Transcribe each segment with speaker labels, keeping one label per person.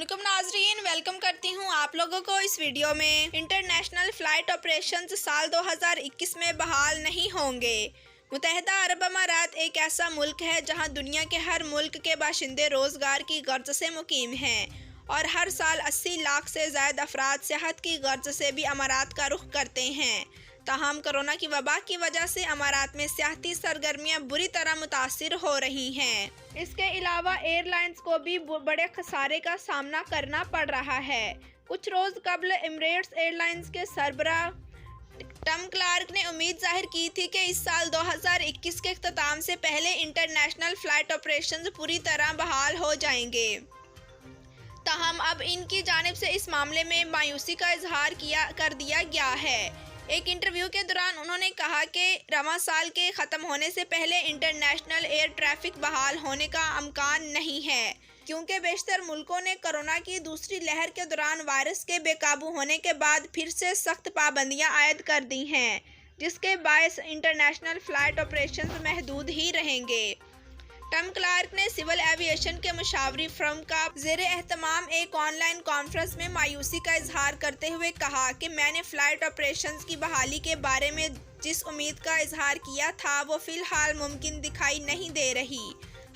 Speaker 1: अस्सलामुअलैकुम नाजरीन, वेलकम करती हूँ आप लोगों को इस वीडियो में। इंटरनेशनल फ़्लाइट ऑपरेशंस साल 2021 में बहाल नहीं होंगे। मुत्तहिदा अरब अमारात एक ऐसा मुल्क है जहाँ दुनिया के हर मुल्क के बाशिंदे रोज़गार की गर्ज से मुकीम हैं और हर साल 80 लाख से ज़ायद अफराद सेहत की गर्ज से भी अमारात का रुख करते हैं। ताहम कोरोना की वबा की वजह से अमारात में सियाहती सरगर्मियाँ बुरी तरह मुतासिर हो रही हैं। इसके अलावा एयरलाइंस को भी बड़े खसारे का सामना करना पड़ रहा है। कुछ रोज़ कबल एमिरेट्स एयरलाइंस के सरबराह टम क्लार्क ने उम्मीद जाहिर की थी कि इस साल 2021 के इख्तिताम से पहले इंटरनेशनल फ़्लाइट ऑपरेशंस पूरी तरह बहाल हो जाएंगे। ताहम अब इनकी जानिब से इस मामले में मायूसी का इजहार कर दिया गया है। एक इंटरव्यू के दौरान उन्होंने कहा कि रवां साल के ख़त्म होने से पहले इंटरनेशनल एयर ट्रैफिक बहाल होने का अमकान नहीं है, क्योंकि बेशतर मुल्कों ने कोरोना की दूसरी लहर के दौरान वायरस के बेकाबू होने के बाद फिर से सख्त पाबंदियां आयद कर दी हैं, जिसके बायस इंटरनेशनल फ़्लाइट ऑपरेशंस महदूद ही रहेंगे। टम क्लार्क ने सिविल एविएशन के मुशावरी फर्म का ज़ेरे एहतमाम एक ऑनलाइन कॉन्फ्रेंस में मायूसी का इजहार करते हुए कहा कि मैंने फ़्लाइट ऑपरेशंस की बहाली के बारे में जिस उम्मीद का इजहार किया था वो फ़िलहाल मुमकिन दिखाई नहीं दे रही।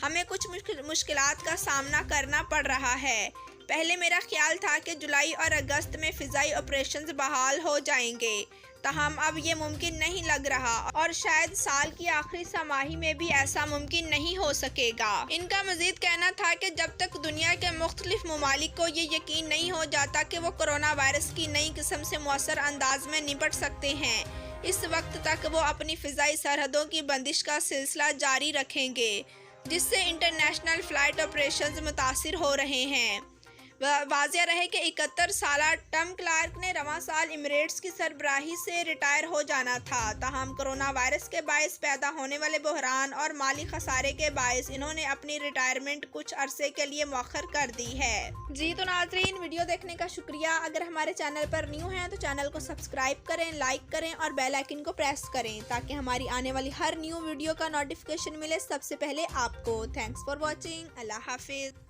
Speaker 1: हमें कुछ मुश्किलात का सामना करना पड़ रहा है। पहले मेरा ख्याल था कि जुलाई और अगस्त में फ़िज़ाई ऑपरेशंस बहाल हो जाएंगे, ताहम अब ये मुमकिन नहीं लग रहा और शायद साल की आखिरी छमाही में भी ऐसा मुमकिन नहीं हो सकेगा। इनका मजीद कहना था कि जब तक दुनिया के मुख्तलिफ ममालिक को ये यकीन नहीं हो जाता कि वो कोरोना वायरस की नई किस्म से मौसर अंदाज में निपट सकते हैं, इस वक्त तक वो अपनी फ़िज़ाई सरहदों की बंदिश का सिलसिला जारी रखेंगे, जिससे इंटरनेशनल फ़्लाइट ऑपरेशंस मुतासिर हो रहे हैं। वाज़िया रहे कि 71 साला टम क्लार्क ने रवां साल एमिरेट्स की सरबराही से रिटायर हो जाना था। ताहम कोरोना वायरस के बायस पैदा होने वाले बहरान और माली खसारे के बायस इन्होंने अपनी रिटायरमेंट कुछ अरसे के लिए मौखर कर दी है। जी तो नाजरीन, वीडियो देखने का शुक्रिया। अगर हमारे चैनल पर न्यू हैं तो चैनल को सब्सक्राइब करें, लाइक करें और बेल आइकन को प्रेस करें ताकि हमारी आने वाली हर न्यू वीडियो का नोटिफिकेशन मिले सबसे पहले आपको। Thanks for watching. अल्लाह हाफिज़।